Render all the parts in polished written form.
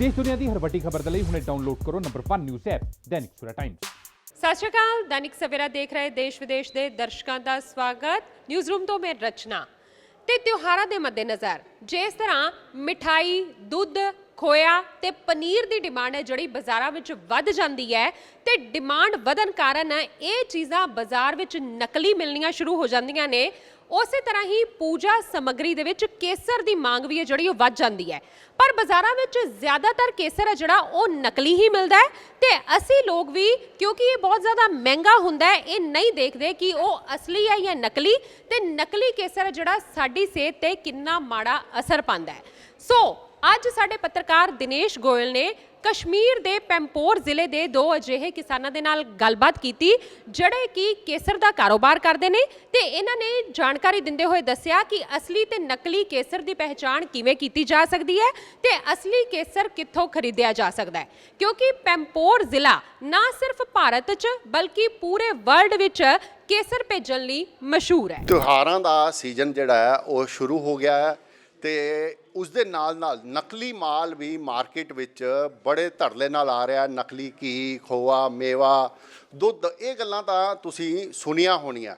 देश दुनिया की हर वड्डी खबर के लिए हुणे डाउनलोड करो number 1 news app Dainik Savera times. सत श्री अकाल। दैनिक सवेरा देख रहे देश विदेश के दर्शकों का स्वागत। न्यूज़ रूम तो मैं रचना। ते त्योहारों के मद्देनज़र जिस तरह मिठाई, दुध, खोया ते पनीर की डिमांड है जिहड़ी बाज़ारां विच वध जांदी है ते डिमांड वधन कारण ये चीज़ां बाज़ार विच नकली मिलनियां शुरू हो जांदियां ने। उस तरह ही पूजा समग्री दे विच केसर की मांग भी है जिहड़ी वो वध जांदी है, पर बाज़ारां विच ज़्यादातर केसर है जिहड़ा वो नकली ही मिलता है ते असी लोग भी क्योंकि ये बहुत ज़्यादा महंगा हुंदा है ये नहीं देखते कि वो असली है या नकली, ते नकली केसर है जिहड़ा साडी सेहत ते कितना माड़ा असर पांदा है। सो ਅੱਜ ਸਾਡੇ पत्रकार दिनेश गोयल ने कश्मीर के पैंपोर जिले के दो अजिहे किसानों के नाल गलबात की ਜਿਹੜੇ कि केसर का कारोबार करते हैं ते इन्हां ने जानकारी दिंदे हुए दस्सिया कि असली ते नकली केसर की पहचान किवें की जा सकती है ते असली केसर कित्थों खरीदिया जा सकता है, क्योंकि पैंपोर जिला ना सिर्फ भारत च बल्कि पूरे वर्ल्ड विच केसर भेजण लई मशहूर है। त्योहारां दा सीजन जिहड़ा है वो शुरू हो गया है ਤੇ ਉਸ ਦੇ ਨਾਲ ਨਕਲੀ ਮਾਲ ਵੀ ਮਾਰਕੀਟ ਵਿੱਚ ਬੜੇ ਧੜਲੇ ਨਾਲ ਆ ਰਿਹਾ। ਨਕਲੀ ਘੀ, ਖੋਆ, ਮੇਵਾ, ਦੁੱਧ, ਇਹ ਗੱਲਾਂ ਤਾਂ ਤੁਸੀਂ ਸੁਣੀਆਂ ਹੋਣੀਆਂ,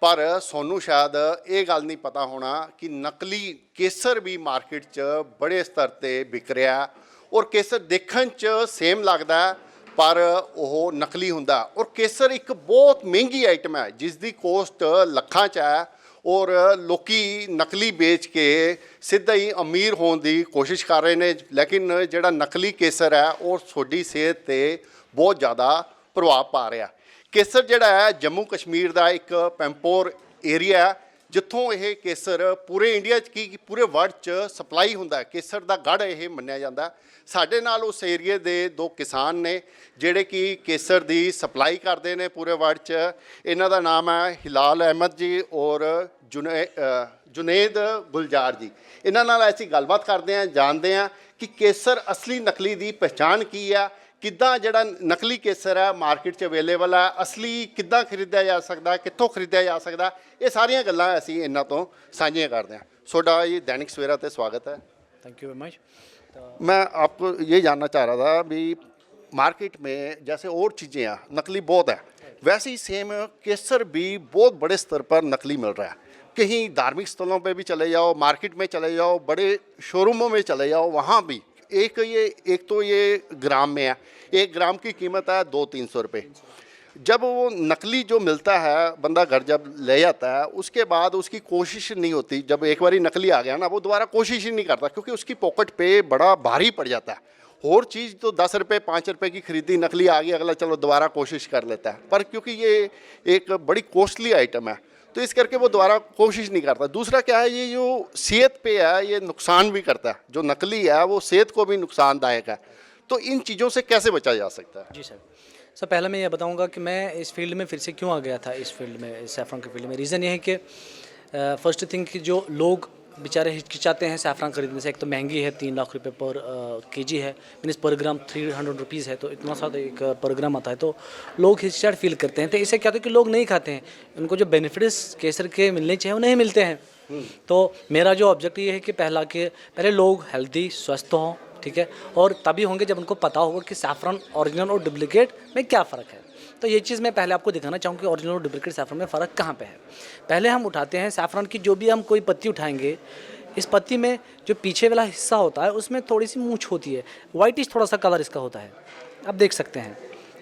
ਪਰ ਤੁਹਾਨੂੰ ਸ਼ਾਇਦ ਇਹ ਗੱਲ ਨਹੀਂ ਪਤਾ ਹੋਣਾ ਕਿ ਨਕਲੀ ਕੇਸਰ ਵੀ ਮਾਰਕੀਟ 'ਚ ਬੜੇ ਸਤਰ ਤੇ ਵਿਕ ਰਿਹਾ ਔਰ ਕੇਸਰ ਦੇਖਣ 'ਚ ਸੇਮ ਲੱਗਦਾ ਪਰ ਉਹ ਨਕਲੀ ਹੁੰਦਾ। ਔਰ ਕੇਸਰ ਇੱਕ ਬਹੁਤ ਮਹਿੰਗੀ ਆਈਟਮ ਹੈ ਜਿਸ ਦੀ ਕੋਸਟ ਲੱਖਾਂ 'ਚ ਹੈ और लोकी नकली बेच के सीधा ही अमीर होने की कोशिश कर रहे हैं, लेकिन जोड़ा नकली केसर है वो थोड़ी सेहत पे बहुत ज़्यादा प्रभाव पा रहा। केसर जोड़ा है जम्मू कश्मीर का एक पैंपोर एरिया है जिथों यह केसर पूरे इंडिया की पूरे वर्ल्ड च सप्लाई होंदा है। केसर का गढ़ यह मन्निया जाता है। साडे नाल उस एरिए के दो किसान ने जिहड़े कि केसर की सप्लाई करते हैं पूरे वर्ल्ड च। इन्हां दा नाम है हिलाल अहमद जी और जुनेद गुलजार जी। इन्हां नाल असीं गलबात करते हैं, जानते हैं कि केसर असली नकली की पहचान की है, किद्दां जिहड़ा नकली केसर है मार्केट च अवेलेबल है, असली किद्दां खरीदिया जा सकता है, कित्थों खरीदिया जा सकता, ये सारियां गल्लां असीं इन्हां तों साझियां करते हैं। सोडा जी दैनिक सवेरा ते स्वागत है। Thank you very much. मैं आपको ये जानना चाह रहा था भी मार्केट में जैसे और चीज़ें हैं नकली बहुत है, वैसे ही सेम केसर भी बहुत बड़े स्तर पर नकली मिल रहा है। कहीं धार्मिक स्थलों पे भी चले जाओ, मार्केट में चले जाओ, बड़े शोरूमों में चले जाओ, वहाँ भी एक तो ये ग्राम में है, 1 ग्राम की कीमत है 200-300 रुपये। जब वो नकली जो मिलता है बंदा घर जब ले जाता है उसके बाद उसकी कोशिश नहीं होती, जब एक बारी नकली आ गया ना वो दोबारा कोशिश ही नहीं करता क्योंकि उसकी पॉकेट पे बड़ा भारी पड़ जाता है। और चीज़ तो 10 रुपये 5 रुपये की खरीदी, नकली आ गई अगला चलो दोबारा कोशिश कर लेता है, पर क्योंकि ये एक बड़ी कॉस्टली आइटम है तो इस करके वो दोबारा कोशिश नहीं करता। दूसरा क्या है, ये जो सेहत पे है ये नुकसान भी करता है, जो नकली है वो सेहत को भी नुकसानदायक है। तो इन चीज़ों से कैसे बचा जा सकता है? जी सर पहले मैं ये बताऊंगा कि मैं इस फील्ड में फिर से क्यों आ गया था। इस फील्ड में, सैफ़रॉन के फील्ड में रीज़न ये है कि फर्स्ट थिंग कि जो लोग बेचारे हिचकिचाते हैं सैफ़रॉन खरीदने से। एक तो महंगी है, 3 लाख रुपए पर केजी है, मीन्स पर ग्राम 300 रुपीज़ है, तो इतना सा एक पर ग्राम आता है, तो लोग हिचकिचाहट फील करते हैं। तो इससे क्या होता है कि लोग नहीं खाते हैं, उनको जो बेनिफिट्स केसर के मिलने चाहिए वो नहीं मिलते हैं। तो मेरा जो ऑब्जेक्टिव ये है कि पहले लोग हेल्दी स्वस्थ हों, ठीक है, और तभी होंगे जब उनको पता होगा कि सैफ़रॉन ओरिजिनल और डुप्लीकेट में क्या फ़र्क है। तो ये चीज़ मैं पहले आपको दिखाना चाहूँगा कि ओरिजिनल और डुप्लीकेट सैफ़रॉन में फ़र्क कहाँ पे है। पहले हम उठाते हैं सैफ़रॉन की, जो भी हम कोई पत्ती उठाएंगे, इस पत्ती में जो पीछे वाला हिस्सा होता है उसमें थोड़ी सी मूंछ होती है, वाइटिश थोड़ा सा कलर इसका होता है, आप देख सकते हैं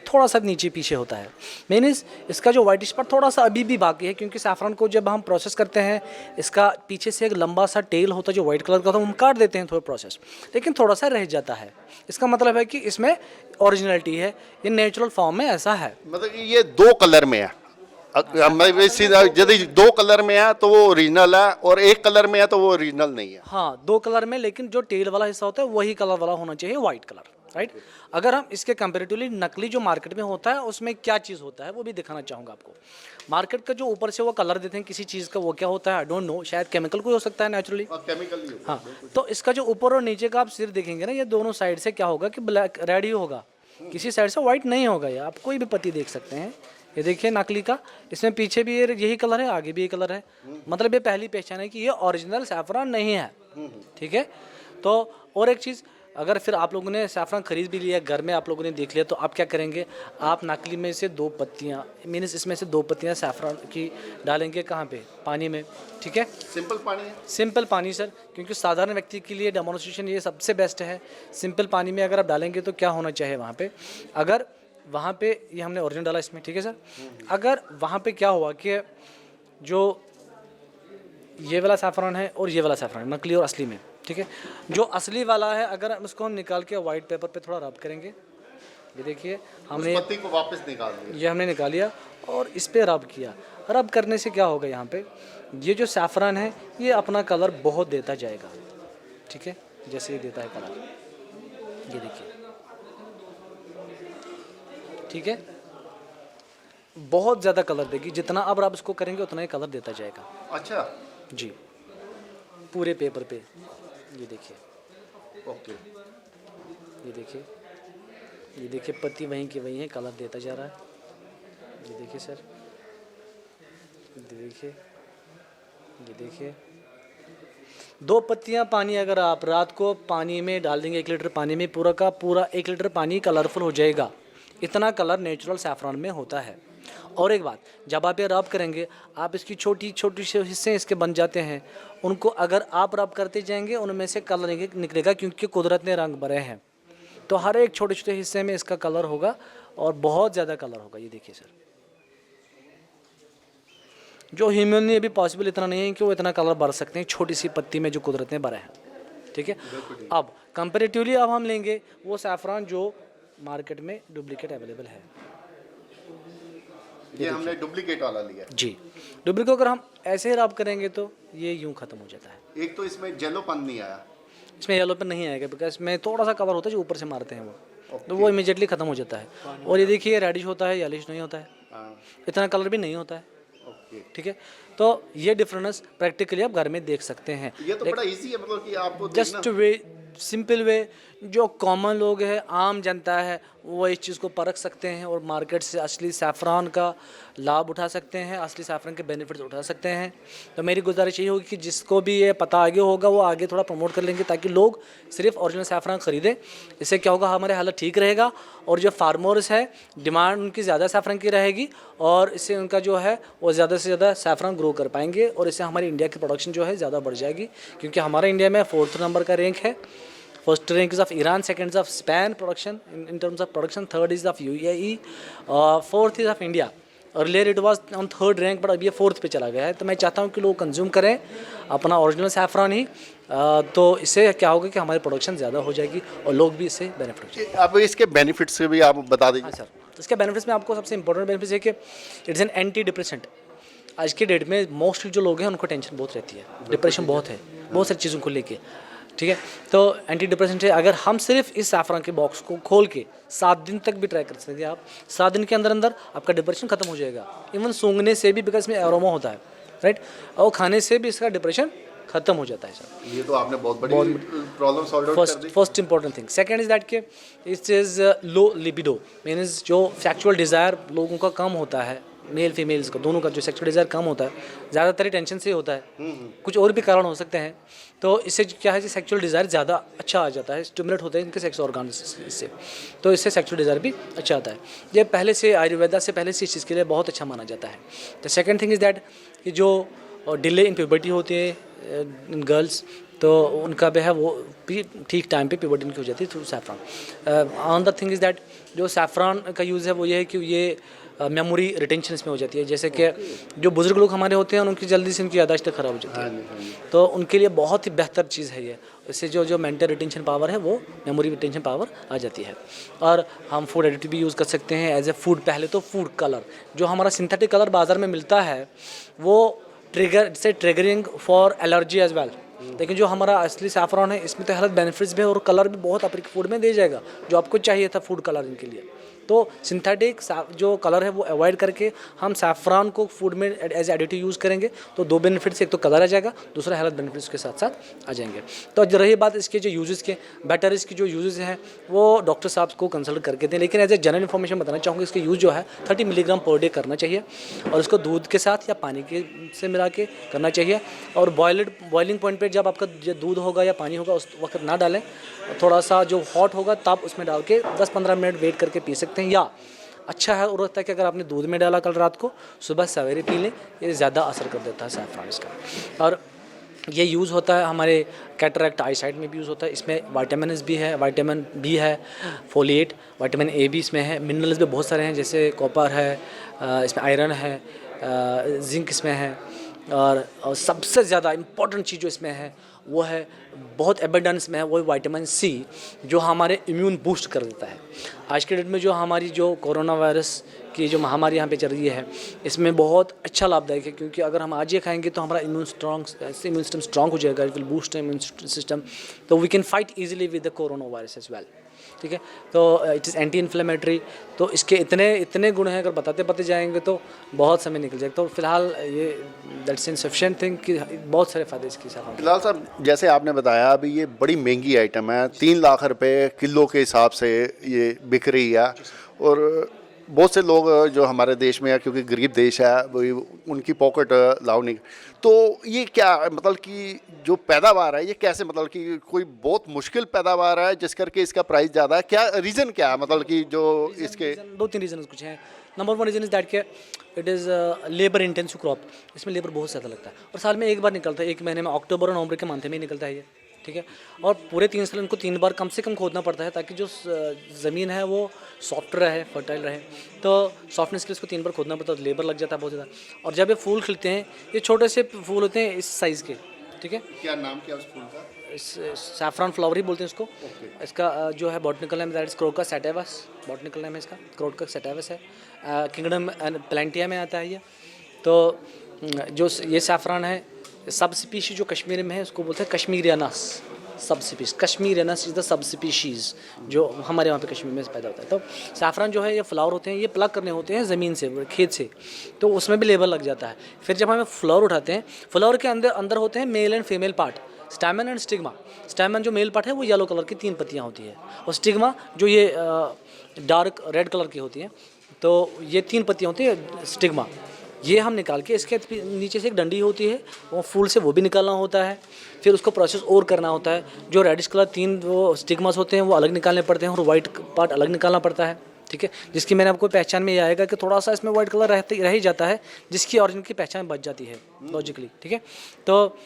थोड़ा सा नीचे पीछे होता है। मीन्स इसका जो वाइटिश पार्ट थोड़ा सा अभी भी बाकी है, क्योंकि सैफ़रॉन को जब हम प्रोसेस करते हैं इसका पीछे से एक लंबा सा टेल होता है जो वाइट कलर का होता है, हम काट देते हैं थोड़ा प्रोसेस, लेकिन थोड़ा सा रह जाता है। इसका मतलब है कि इसमें ओरिजिनलिटी है, ये नेचुरल फॉर्म में ऐसा है। मतलब कि ये 2 कलर में है, यदि 2 कलर में है तो वो ओरिजिनल है और 1 कलर में है तो वो ओरिजिनल नहीं है। हाँ, 2 कलर में, लेकिन जो टेल वाला हिस्सा होता है वही कलर वाला होना चाहिए, वाइट कलर, राइट। अगर हम इसके कंपेरेटिवली नकली जो मार्केट में होता है उसमें क्या चीज़ होता है वो भी दिखाना चाहूँगा आपको। मार्केट का जो ऊपर से वो कलर देते हैं किसी चीज़ का, वो क्या होता है आई डोंट नो, शायद केमिकल कोई हो सकता है नेचुरली, केमिकल ही। हाँ, तो इसका जो ऊपर और नीचे का आप सिर देखेंगे ना, ये दोनों साइड से क्या होगा कि ब्लैक रेड ही होगा, किसी साइड से वाइट नहीं होगा। ये आप कोई भी पत्ती देख सकते हैं, ये देखिए नकली का, इसमें पीछे भी यही कलर है, आगे भी यही कलर है, मतलब ये पहली पहचान है कि ये ओरिजिनल सैफ़रॉन नहीं है, ठीक है। तो और एक चीज़ अगर फिर आप लोगों ने सैफरन खरीद भी लिया, घर में आप लोगों ने देख लिया, तो आप क्या करेंगे, आप नकली में से 2 पत्तियाँ मीन्स इसमें से 2 पत्तियाँ सैफरन की डालेंगे कहाँ पे, पानी में, ठीक है। सिंपल पानी है, सिंपल पानी सर, क्योंकि साधारण व्यक्ति के लिए डेमोन्स्ट्रेशन ये सबसे बेस्ट है। सिंपल पानी में अगर आप डालेंगे तो क्या होना चाहिए वहाँ पे, अगर वहाँ पे ये हमने ओरिजिनल डाला इसमें, ठीक है सर। अगर वहाँ पे क्या हुआ कि जो ये वाला सैफरन है और ये वाला सैफरन, नकली और असली में, ठीक है, जो असली वाला है अगर उसको हम निकाल के वाइट पेपर पे थोड़ा रब करेंगे, ये देखिए हमने उस पत्ती को वापस निकाल दिया, ये हमने निकाल लिया और इस पे रब किया। रब करने से क्या होगा, यहाँ पे ये जो सैफरन है ये अपना कलर बहुत देता जाएगा, ठीक है, जैसे ये देता है कलर, ये देखिए, ठीक है, बहुत ज़्यादा कलर देगी। जितना अब आप इसको करेंगे उतना ही कलर देता जाएगा। अच्छा जी, पूरे पेपर पे ये देखिए, ओके, ये देखिए पत्ती वहीं की वहीं है, कलर देता जा रहा है। ये देखिए सर, ये देखिए 2 पत्तियां पानी अगर आप रात को पानी में डाल देंगे, 1 लीटर पानी में, पूरा का पूरा 1 लीटर पानी कलरफुल हो जाएगा। इतना कलर नेचुरल सैफरन में होता है। और एक बात, जब आप ये रब करेंगे, आप इसकी छोटी छोटी से हिस्से इसके बन जाते हैं, उनको अगर आप रब करते जाएंगे उनमें से कलर निकलेगा, क्योंकि कुदरत ने रंग भरे हैं। तो हर एक छोटे छोटे हिस्से में इसका कलर होगा और बहुत ज़्यादा कलर होगा। ये देखिए सर, जो ह्यूमनली अभी पॉसिबल इतना नहीं है कि वो इतना कलर भर सकते हैं छोटी सी पत्ती में जो कुदरत ने भरा है, ठीक है। अब कंपेरेटिवली अब हम लेंगे वो सैफरन जो मार्केट में डुप्लीकेट अवेलेबल है। ये हमने डुप्लीकेट वाला लिया है। जी, डुप्लीकेट अगर हम ऐसे ही रब करेंगे तो ये यूं ख़त्म हो जाता है। एक तो इसमें जेलोपन नहीं आया, इसमें येलो पेन नहीं आएगा, बिकॉज इसमें थोड़ा सा कवर होता है जो ऊपर से मारते हैं वो, तो वो इमीडिएटली ख़त्म हो जाता है। और ये देखिए रेडिश होता है, येलिश नहीं होता है, इतना कलर भी नहीं होता है, ठीक है। तो ये डिफरेंस प्रैक्टिकली आप घर में देख सकते हैं। ये तो बड़ा इजी है, मतलब कि आपको जस्ट वे, सिंपल वे, जो कॉमन लोग हैं, आम जनता है, वो इस चीज़ को परख सकते हैं और मार्केट से असली सैफरन का लाभ उठा सकते हैं, असली सैफरन के बेनिफिट्स उठा सकते हैं। तो मेरी गुजारिश यही होगी कि जिसको भी ये पता आगे होगा वो आगे थोड़ा प्रमोट कर लेंगे, ताकि लोग सिर्फ ओरिजिनल सैफरन ख़रीदें। इससे क्या होगा, हमारे हालत ठीक रहेगा और जो फार्मर्स है डिमांड उनकी ज़्यादा सैफरन की रहेगी और इससे उनका जो है वो ज़्यादा से ज़्यादा सैफरन ग्रो कर पाएंगे और इससे हमारी इंडिया की प्रोडक्शन जो है ज़्यादा बढ़ जाएगी। क्योंकि हमारा इंडिया में 4th नंबर का रैंक है। First rank is of Iran, second is of Spain production in terms of production, third is of UAE, fourth is of India. Earlier it was on 3rd rank, but अभी ये 4th पे चला गया है। तो मैं चाहता हूँ कि लोग कंज्यूम करें अपना ओरिजिनल सैफरन ही, तो इससे क्या होगा कि हमारी प्रोडक्शन ज़्यादा हो जाएगी और लोग भी इससे बेनिफिट हो जाएंगे। अब इसके बेनिफिट्स भी आप बता दीजिए। हाँ सर, तो इसके बेनिफिट्स में आपको सबसे इंपॉर्टेंट बेनिफिट्स है कि इट्स एन एंटी डिप्रेसेंट। आज के डेट में मोस्टली जो लोग हैं उनको टेंशन बहुत रहती है, डिप्रेशन बहुत है, बहुत सारी चीज़ों को लेके, ठीक है। तो एंटी डिप्रेसेंट है। अगर हम सिर्फ इस सैफरन के बॉक्स को खोल के 7 दिन तक भी ट्राई कर सकते हैं आप, 7 दिन के अंदर अंदर आपका डिप्रेशन खत्म हो जाएगा। इवन सूंघने से भी, बिकॉज इसमें एरोमा होता है, राइट, और खाने से भी इसका डिप्रेशन खत्म हो जाता है सर। ये तो आपने बहुत बड़ी प्रॉब्लम सॉल्व आउट कर दी। First important thing. Second is that के it is low libido, means जो सेक्सुअल डिज़ायर लोगों का कम होता है, मेल फीमेल्स का दोनों का जो सेक्सुअल डिज़ायर कम होता है, ज़्यादातर टेंशन से होता है, कुछ और भी कारण हो सकते हैं। तो इससे क्या है कि सेक्सुअल डिज़ायर ज़्यादा अच्छा आ जाता है, स्टिमुलेट होते हैं इनके सेक्स ऑर्गन इससे, तो इससे सेक्सुअल डिज़ायर भी अच्छा आता है। ये पहले से आयुर्वेदा से पहले से इस चीज़ के लिए बहुत अच्छा माना जाता है। The second thing is that कि जो डिले इन प्यूबर्टी होती है इन गर्ल्स, तो उनका भी है वो भी ठीक टाइम पे प्यूबर्टी इनकी हो जाती है through saffron. Another thing is that जो सैफरन का यूज़ है वो ये है कि ये मेमोरी रिटेंशन इसमें हो जाती है। जैसे कि जो बुजुर्ग लोग हमारे होते हैं उनकी जल्दी से उनकी याददाश्त ख़राब हो जाती है, तो उनके लिए बहुत ही बेहतर चीज़ है ये। इससे जो मेंटल रिटेंशन पावर है वो मेमोरी रिटेंशन पावर आ जाती है। और हम फूड एडिटिव भी यूज़ कर सकते हैं एज ए फूड। पहले तो फूड कलर, जो हमारा सिंथेटिक कलर बाज़ार में मिलता है वो triggering for allergy as well, लेकिन जो हमारा असली सैफरन है इसमें तो हेल्थ बेनिफिट्स भी है और कलर भी बहुत आपके फूड में दे जाएगा जो आपको चाहिए था फूड कलर इनके लिए। तो सिंथेटिक जो कलर है वो अवॉइड करके हम सैफरान को फूड में एज एडिटिव यूज़ करेंगे तो दो बेनिफिट्स, एक तो कलर आ जाएगा, दूसरा हेल्थ बेनिफिट्स के साथ साथ आ जाएंगे। तो रही बात इसके जो यूजेस के, बेटर इसकी जो यूजेस हैं वो डॉक्टर साहब को कंसल्ट करके दें, लेकिन एज ए जनरल इन्फॉर्मेशन बताना चाहूँगा इसके यूज़ जो है 30 मिलीग्राम पर डे करना चाहिए और इसको दूध के साथ या पानी के से मिला के करना चाहिए। और बॉइलिंग पॉइंट पे जब आपका जो दूध होगा या पानी होगा उस वक्त ना डालें, थोड़ा सा जो हॉट होगा तब उसमें डाल के 10-15 मिनट वेट करके पी सकते हैं। या अच्छा है और होता है कि अगर आपने दूध में डाला कल रात को, सुबह सवेरे पी लें, ये ज़्यादा असर कर देता है सैफरान इसका। और ये यूज़ होता है हमारे कैटरैक्ट आई साइट में भी यूज़ होता है। इसमें विटामिन्स भी है, विटामिन बी है, फोलेट, विटामिन ए भी इसमें है, मिनरल्स भी बहुत सारे हैं जैसे कॉपर है, इसमें आयरन है, जिंक इसमें है और सबसे ज़्यादा इम्पॉर्टेंट चीज़ जो इसमें है वो है बहुत एबंडेंस में है वो विटामिन सी, जो हमारे इम्यून बूस्ट कर देता है। आज के डेट में जो हमारी जो कोरोना वायरस की जो महामारी यहाँ पे चल रही है इसमें बहुत अच्छा लाभदायक है, क्योंकि अगर हम आज ये खाएंगे तो हमारा इम्यून सिस्टम स्ट्रॉन्ग हो जाएगा, it will boost immune system, तो we can fight easily with the corona virus as well. ठीक है, तो इट इज़ एंटी इन्फ्लेमेटरी, तो इसके इतने गुण हैं, अगर बताते जाएंगे तो बहुत समय निकल जाएगा। तो फिलहाल ये दैट्स इनसफिशिएंट थिंग कि बहुत सारे फ़ायदे इसके साथ। फिलहाल सर जैसे आपने बताया अभी ये बड़ी महंगी आइटम है, 3 लाख रुपए किलो के हिसाब से ये बिक रही है और बहुत से लोग जो हमारे देश में है, क्योंकि गरीब देश है, वही उनकी पॉकेट लाओ नहीं, तो ये क्या मतलब कि जो पैदावार है ये कैसे, मतलब कि कोई बहुत मुश्किल पैदावार है जिस करके इसका प्राइस ज़्यादा है, क्या रीज़न क्या है, मतलब कि जो इसके 2-3 रीज़न कुछ हैं। नंबर 1 रीज़न इज़ दैट के it is labour intensive crop, इसमें लेबर बहुत ज़्यादा लगता है और साल में एक बार निकलता है, 1 महीने में, अक्टूबर और नवंबर के मंथ में ही निकलता है ये। ठीक है, और पूरे 3 साल इनको 3 बार कम से कम खोदना पड़ता है ताकि जो ज़मीन है वो सॉफ्ट रहे, फर्टाइल रहे, तो सॉफ्टनेस के लिए इसको 3 बार खोदना पड़ता है, लेबर लग जाता है बहुत ज़्यादा। और जब ये फूल खिलते हैं, ये छोटे से फूल होते हैं इस साइज़ के। ठीक है, क्या नाम क्या उस फूल का? सैफरान फ्लावर ही बोलते हैं इसको। इसका जो है botanical name that is crocus sativus, botanical name है इसका, क्रोकस सैटिवस है, किंगडम प्लेंटिया में आता है ये। तो जो ये सैफरान है, सब स्पीशीज जो कश्मीर में है उसको बोलते हैं कश्मीरियानस, सब स्पीशीज, कश्मीरियानस इज द सब स्पीशीज़ जो हमारे वहाँ पे कश्मीर में पैदा होता है। तो सैफरान जो है ये फ्लावर होते हैं, ये प्लग करने होते हैं ज़मीन से, खेत से, तो उसमें भी लेबर लग जाता है। फिर जब हमें फ्लावर उठाते हैं, फ्लावर के अंदर होते हैं male and female part, stamen and stigma. Stamen जो मेल पार्ट है वो येलो कलर की 3 पत्तियाँ होती है, और स्टिग्मा जो ये डार्क रेड कलर की होती हैं, तो ये 3 पत्तियाँ होती है स्टिग्मा। ये हम निकाल के इसके नीचे से एक डंडी होती है, वो फूल से वो भी निकालना होता है, फिर उसको प्रोसेस और करना होता है। जो रेडिश कलर 3 वो स्टिग्मास होते हैं वो अलग निकालने पड़ते हैं और वाइट पार्ट अलग निकालना पड़ता है। ठीक है, जिसकी मैंने आपको पहचान में ये आएगा कि थोड़ा सा इसमें वाइट कलर रह ही जाता है, जिसकी ऑरिजिन की पहचान बच जाती है लॉजिकली। ठीक है, तो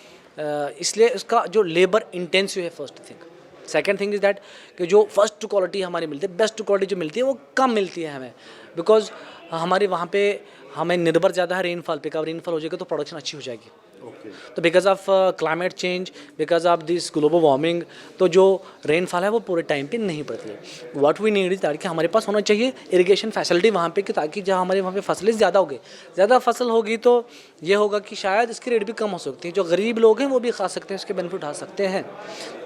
इसलिए इसका जो लेबर इंटेंसिव है first thing. Second thing is that कि जो फर्स्ट क्वालिटी हमारी मिलती है, बेस्ट क्वालिटी जो मिलती है वो कम मिलती है हमें, बिकॉज हमारे वहाँ पे हमें निर्भर ज़्यादा है रेनफॉल पे, कब रेनफॉल हो जाएगा तो प्रोडक्शन अच्छी हो जाएगी। तो because of climate change, because of this global warming, तो जो रेनफॉल है वो पूरे टाइम पे नहीं पड़ती है। What we need is that कि हमारे पास होना चाहिए इरिगेशन फैसिलिटी वहाँ पे, कि ताकि जहाँ हमारे वहाँ पे फसलें ज़्यादा होगी, ज़्यादा फसल होगी तो ये होगा कि शायद इसकी रेट भी कम हो सकती है, जो गरीब लोग हैं वो भी खा सकते हैं, उसके बेनिफिट उठा सकते हैं।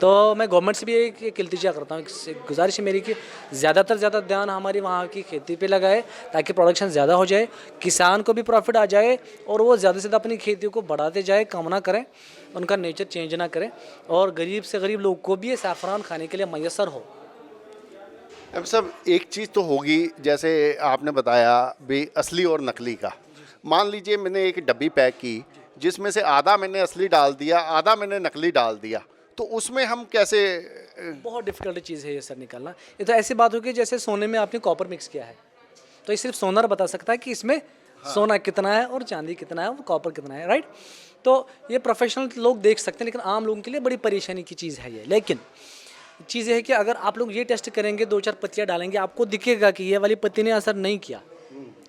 तो मैं गवर्नमेंट से भी एक इल्तिजा करता हूँ, गुजारिश है मेरी कि ज़्यादातर ज़्यादा ध्यान हमारी वहाँ की खेती पे लगाए ताकि प्रोडक्शन ज़्यादा हो जाए, किसान को भी प्रॉफिट आ जाए और वो ज़्यादा से ज़्यादा अपनी खेती को बढ़ाते जाए, कम ना करें, उनका नेचर चेंज ना करें, और गरीब से गरीब लोग को भी ये सैफरान खाने के लिए मैसर हो। अब सब एक चीज़ तो होगी, जैसे आपने बताया भी असली और नकली का। मान लीजिए मैंने एक डब्बी पैक की जिसमें से आधा मैंने असली डाल दिया, आधा मैंने नकली डाल दिया, तो उसमें हम कैसे? बहुत डिफिकल्ट चीज़ है ये सर निकालना। ये तो ऐसी बात होगी जैसे सोने में आपने कॉपर मिक्स किया है, तो ये सिर्फ सोनार बता सकता है कि इसमें सोना कितना है और चांदी कितना है, वो कॉपर कितना है, राइट। तो ये प्रोफेशनल लोग देख सकते हैं, लेकिन आम लोगों के लिए बड़ी परेशानी की चीज़ है ये। लेकिन चीज़ ये है कि अगर आप लोग ये टेस्ट करेंगे, 2-4 पत्तियाँ डालेंगे, आपको दिखेगा कि ये वाली पत्ती ने असर नहीं किया।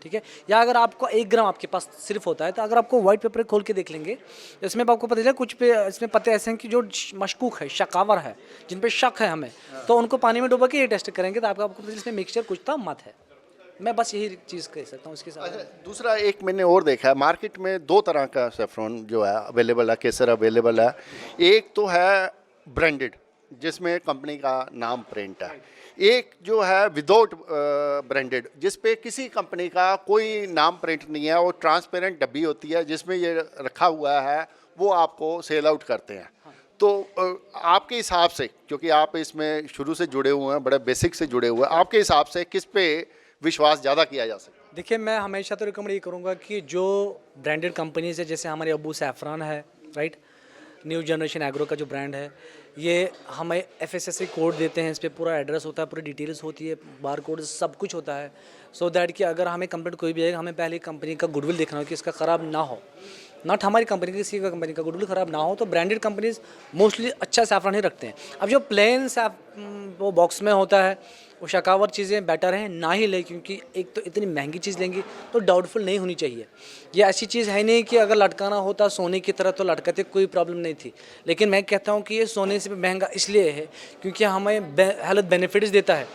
ठीक है, या अगर आपको 1 ग्राम आपके पास सिर्फ होता है, तो अगर आपको वाइट पेपर खोल के देख लेंगे, इसमें आपको पता चलेगा कुछ पे इसमें पत्ते ऐसे हैं कि जो मशकूक है, शकावर है, जिन पे शक है हमें, तो उनको पानी में डुबा के ये टेस्ट करेंगे तो आपको पता चलेगा इसमें मिक्सचर कुछ था मत है। मैं बस यही चीज़ कह सकता हूँ इसके साथ। अच्छा, दूसरा एक मैंने और देखा है, मार्केट में 2 तरह का सैफरन जो है अवेलेबल है, केसर अवेलेबल है। एक तो है ब्रांडेड, जिसमें कंपनी का नाम प्रिंट है, एक जो है विदाउट ब्रांडेड जिस पे किसी कंपनी का कोई नाम प्रिंट नहीं है, वो ट्रांसपेरेंट डब्बी होती है जिसमें ये रखा हुआ है, वो आपको सेल आउट करते हैं। तो आपके हिसाब से, क्योंकि आप इसमें शुरू से जुड़े हुए हैं, बड़े बेसिक से जुड़े हुए हैं, आपके हिसाब से किस पे विश्वास ज़्यादा किया जा सकता है? देखिए, मैं हमेशा तो रिकमेंड ये करूँगा कि जो ब्रांडेड कंपनीज है, जैसे हमारे अबू सैफरान है, राइट, न्यू जनरेशन एग्रो का जो ब्रांड है, ये हमें FSSAI कोड देते हैं, इस पर पूरा एड्रेस होता है, पूरी डिटेल्स होती है, बार कोड सब कुछ होता है, सो दैट कि अगर हमें कंप्लेंट कोई भी आएगा, हमें पहले कंपनी का गुडविल देखना हो कि इसका ख़राब ना हो, नॉट हमारी कंपनी की, किसी का कंपनी का गुडविल ख़राब ना हो। तो ब्रांडेड कंपनीज मोस्टली अच्छा सैफरान ही रखते हैं। अब जो प्लेन वो बॉक्स में होता है, वो शकावर चीज़ें बेटर हैं ना ही ले, क्योंकि एक तो इतनी महंगी चीज़ लेंगी तो डाउटफुल नहीं होनी चाहिए। ये ऐसी चीज़ है नहीं कि अगर लटकाना होता सोने की तरह तो लटकाते, कोई प्रॉब्लम नहीं थी, लेकिन मैं कहता हूँ कि ये सोने से महंगा इसलिए है क्योंकि हमें हेल्थ बेनिफिट्स देता है।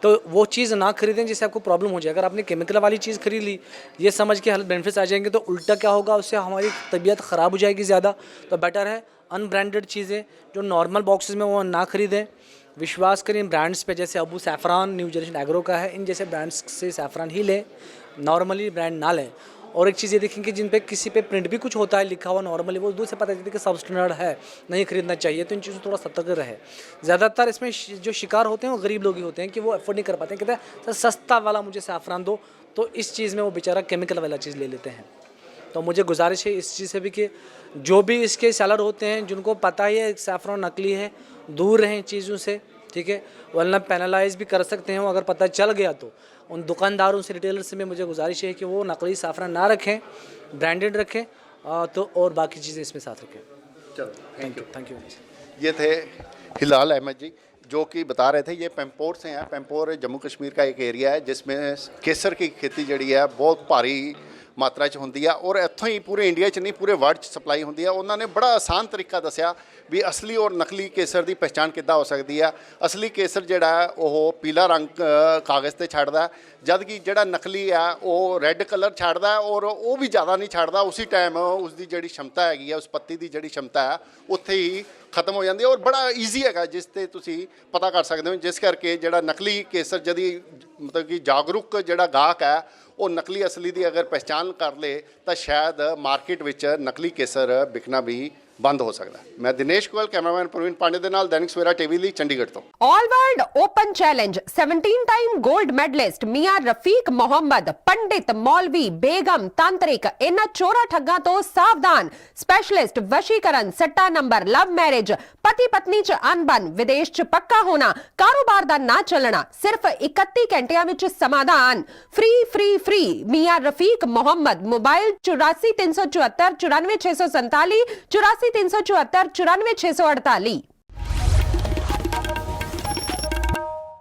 तो वो चीज़ ना खरीदें जिससे आपको प्रॉब्लम हो जाए। अगर आपने केमिकल वाली चीज़ खरीद ली ये समझ के हेल्थ बेनिफिट्स आ जाएंगे, तो उल्टा क्या होगा, उससे हमारी तबीयत ख़राब हो जाएगी ज़्यादा। तो बेटर है अनब्रांडेड चीज़ें जो नॉर्मल बॉक्सेस में वो ना खरीदें, विश्वास करें इन ब्रांड्स पे, जैसे Abu saffron new generation agro का है, इन जैसे ब्रांड्स से सैफरान ही लें, नॉर्मली ब्रांड ना लें। और एक चीज़ ये देखें कि जिन पे किसी पे प्रिंट भी कुछ होता है लिखा हुआ नॉर्मली, वो दूर से पता चलती है कि सब स्टैंडर्ड है, नहीं खरीदना चाहिए। तो इन चीज़ों थोड़ा सतर्क रहे। ज़्यादातर इसमें जो शिकार होते हैं वो गरीब लोग ही होते हैं कि वो अफोर्ड नहीं कर पाते हैं, कहते हैं सर सस्ता वाला मुझे सैफरान दो, तो इस चीज़ में वो बेचारा केमिकल वाला चीज़ ले लेते हैं। तो मुझे गुजारिश है इस चीज़ से भी कि जो भी इसके सेलर होते हैं जिनको पता ही है सैफरान नकली है, दूर रहें चीज़ों से, ठीक है, वरना पेनलाइज भी कर सकते हैं वो अगर पता चल गया तो। उन दुकानदारों से, रिटेलर से में मुझे गुजारिश है कि वो नकली सैफरान ना रखें, ब्रांडेड रखें, तो और बाकी चीज़ें इसमें साथ रखें। चलो, थैंक यू। ये थे हिलाल अहमद जी जो कि बता रहे थे, ये पैम्पोर से हैं। पैम्पोर जम्मू कश्मीर का एक एरिया है जिसमें केसर की खेती जी है बहुत भारी मात्रा च होंदी है, और इत्थों ही पूरे इंडिया च नहीं पूरे वर्ल्ड च सप्लाई होंदी है। उन्होंने बड़ा आसान तरीका दसिया भी असली और नकली केसर की पहचान किद्दां हो सकती है। असली केसर जिहड़ा है वो पीला रंग कागज़ ते छड्डदा है, जबकि जिहड़ा नकली है वो रेड कलर छड्डदा है, और वो भी ज़्यादा नहीं छड्डदा, उसी टाइम उसकी जिहड़ी क्षमता हैगी है, उस पत्ती की जिहड़ी क्षमता है उत्थे ही खत्म हो जाती है। और बड़ा ईजी है जिस ते तुसीं पता कर सकते हो, जिस करके जिहड़ा नकली केसर जदी मतलब कि जागरूक जिहड़ा गाहक है वो नकली असली की अगर पहचान कर ले तो शायद मार्केट विच नकली केसर बिकना भी बंद हो सकता है। मैं दिनेश गोयल, कैमरामैन प्रवीण पांडे दे नाल दैनिक सवेरा टीवी ਲਈ चंडीगढ़ तो। All world open challenge 17 time gold medallist मियां रफीक मोहम्मद, पंडित, मौलवी, बेगम, तांत्रिक, इन्हां चोरा ठग्गां तो सावधान। स्पेशलिस्ट वशीकरण, सट्टा नंबर, लव मैरिज, पति पत्नी च अनबन, विदेश च पक्का होना, कारोबार दा ना चलना, सिर्फ 31 घंटियां विच समाधान। फ्री फ्री फ्री मियां रफीक मोहम्मद। मोबाइल 84 374 94 647 84 374 94 648।